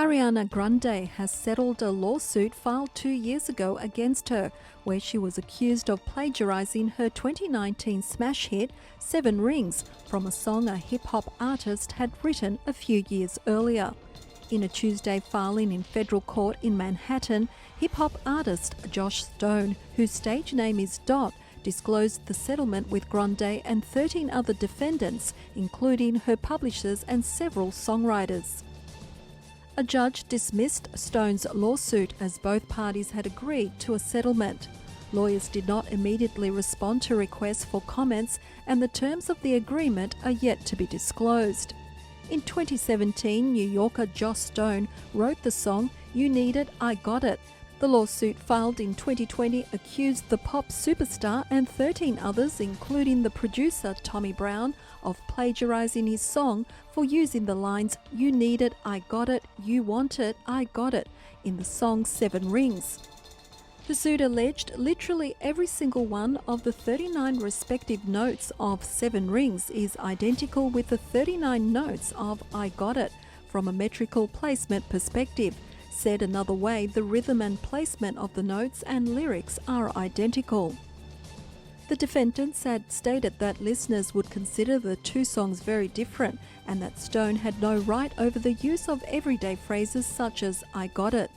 Ariana Grande has settled a lawsuit filed 2 years ago against her, where she was accused of plagiarizing her 2019 smash hit, 7 Rings, from a song a hip-hop artist had written a few years earlier. In a Tuesday filing in federal court in Manhattan, hip-hop artist Josh Stone, whose stage name is Dot, disclosed the settlement with Grande and 13 other defendants, including her publishers and several songwriters. A judge dismissed Stone's lawsuit as both parties had agreed to a settlement. Lawyers did not immediately respond to requests for comments, and the terms of the agreement are yet to be disclosed. In 2017, New Yorker Josh Stone wrote the song "You Need It, I Got It." The lawsuit filed in 2020 accused the pop superstar and 13 others, including the producer Tommy Brown, of plagiarizing his song for using the lines "You need it, I got it, you want it, I got it" in the song 7 Rings. The suit alleged literally every single one of the 39 respective notes of 7 Rings is identical with the 39 notes of "I Got It" from a metrical placement perspective. Said another way, the rhythm and placement of the notes and lyrics are identical. The defendants had stated that listeners would consider the two songs very different and that Stone had no right over the use of everyday phrases such as "I got it."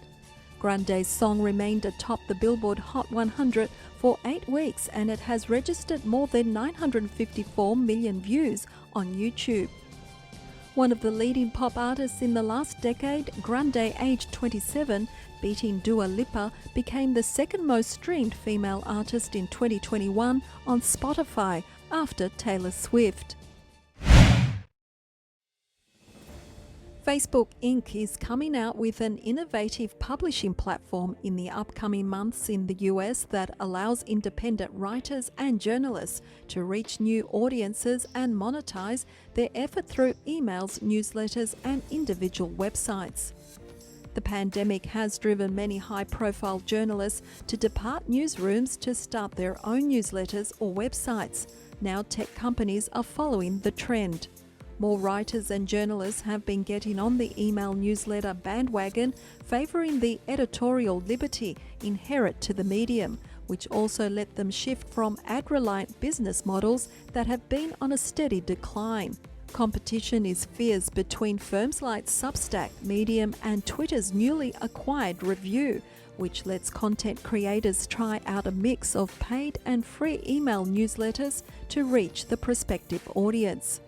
Grande's song remained atop the Billboard Hot 100 for 8 weeks, and it has registered more than 954 million views on YouTube. One of the leading pop artists in the last decade, Grande, aged 27, beating Dua Lipa, became the second most streamed female artist in 2021 on Spotify after Taylor Swift. Facebook Inc. is coming out with an innovative publishing platform in the upcoming months in the US that allows independent writers and journalists to reach new audiences and monetize their effort through emails, newsletters, and individual websites. The pandemic has driven many high-profile journalists to depart newsrooms to start their own newsletters or websites. Now tech companies are following the trend. More writers and journalists have been getting on the email newsletter bandwagon, favouring the editorial liberty inherent to the medium, which also let them shift from ad-reliant business models that have been on a steady decline. Competition is fierce between firms like Substack, Medium, and Twitter's newly acquired Review, which lets content creators try out a mix of paid and free email newsletters to reach the prospective audience.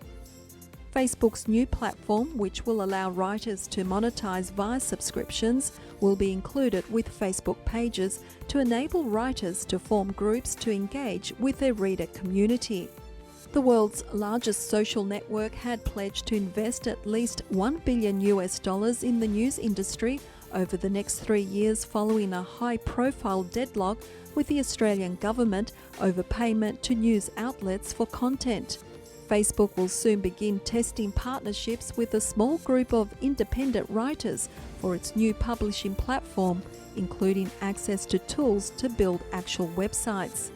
Facebook's new platform, which will allow writers to monetize via subscriptions, will be included with Facebook pages to enable writers to form groups to engage with their reader community. The world's largest social network had pledged to invest at least $1 billion in the news industry over the next 3 years, following a high-profile deadlock with the Australian government over payment to news outlets for content. Facebook will soon begin testing partnerships with a small group of independent writers for its new publishing platform, including access to tools to build actual websites.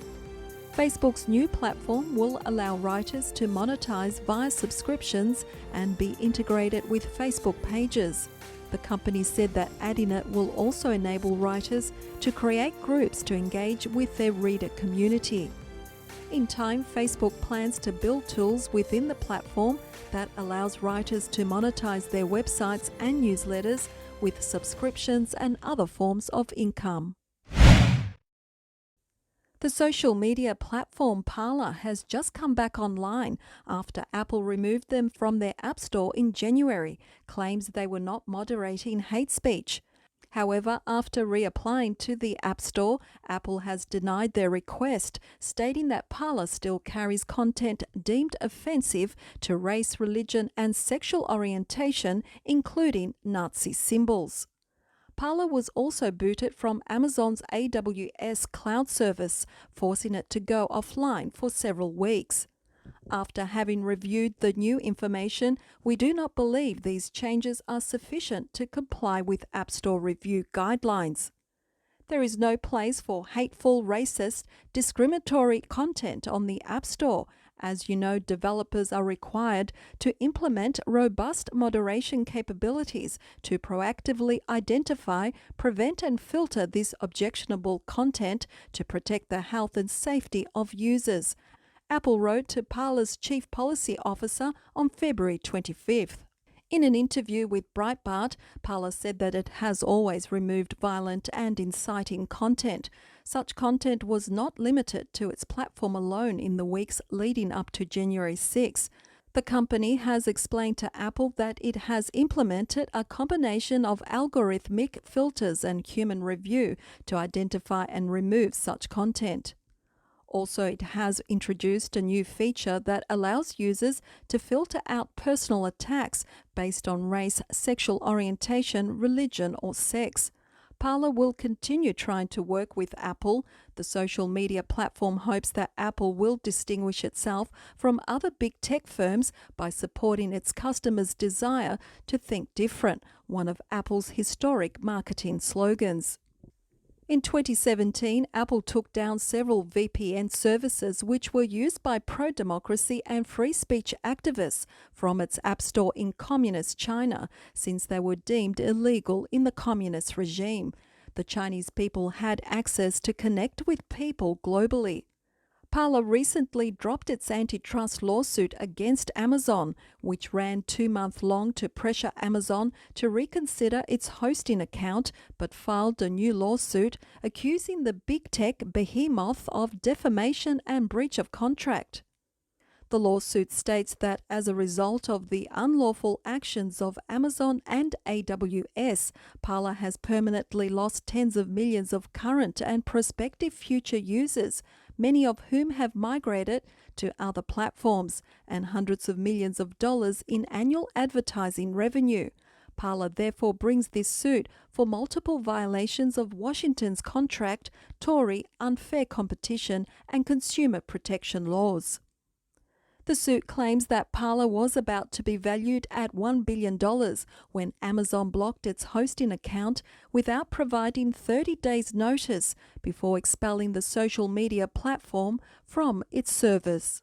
Facebook's new platform will allow writers to monetize via subscriptions and be integrated with Facebook pages. The company said that adding it will also enable writers to create groups to engage with their reader community. In time, Facebook plans to build tools within the platform that allows writers to monetize their websites and newsletters with subscriptions and other forms of income. The social media platform Parler has just come back online after Apple removed them from their App Store in January, claims they were not moderating hate speech. However, after reapplying to the App Store, Apple has denied their request, stating that Parler still carries content deemed offensive to race, religion, and sexual orientation, including Nazi symbols. Parler was also booted from Amazon's AWS cloud service, forcing it to go offline for several weeks. After having reviewed the new information, we do not believe these changes are sufficient to comply with App Store review guidelines. There is no place for hateful, racist, discriminatory content on the App Store, As you know, developers are required to implement robust moderation capabilities to proactively identify, prevent and filter this objectionable content to protect the health and safety of users. Apple wrote to Parler's Chief Policy Officer on February 25th. In an interview with Breitbart, Parler said that it has always removed violent and inciting content. Such content was not limited to its platform alone in the weeks leading up to January 6. The company has explained to Apple that it has implemented a combination of algorithmic filters and human review to identify and remove such content. Also, it has introduced a new feature that allows users to filter out personal attacks based on race, sexual orientation, religion, or sex. Parler will continue trying to work with Apple. The social media platform hopes that Apple will distinguish itself from other big tech firms by supporting its customers' desire to think different, one of Apple's historic marketing slogans. In 2017, Apple took down several VPN services which were used by pro-democracy and free speech activists from its App Store in Communist China, since they were deemed illegal in the communist regime. The Chinese people had access to connect with people globally. Parler recently dropped its antitrust lawsuit against Amazon, which ran 2 months long to pressure Amazon to reconsider its hosting account, but filed a new lawsuit accusing the big tech behemoth of defamation and breach of contract. The lawsuit states that as a result of the unlawful actions of Amazon and AWS, Parler has permanently lost tens of millions of current and prospective future users, many of whom have migrated to other platforms, and hundreds of millions of dollars in annual advertising revenue. Parler therefore brings this suit for multiple violations of Washington's contract, Tory, unfair competition, and consumer protection laws. The suit claims that Parler was about to be valued at $1 billion when Amazon blocked its hosting account without providing 30 days' notice before expelling the social media platform from its servers.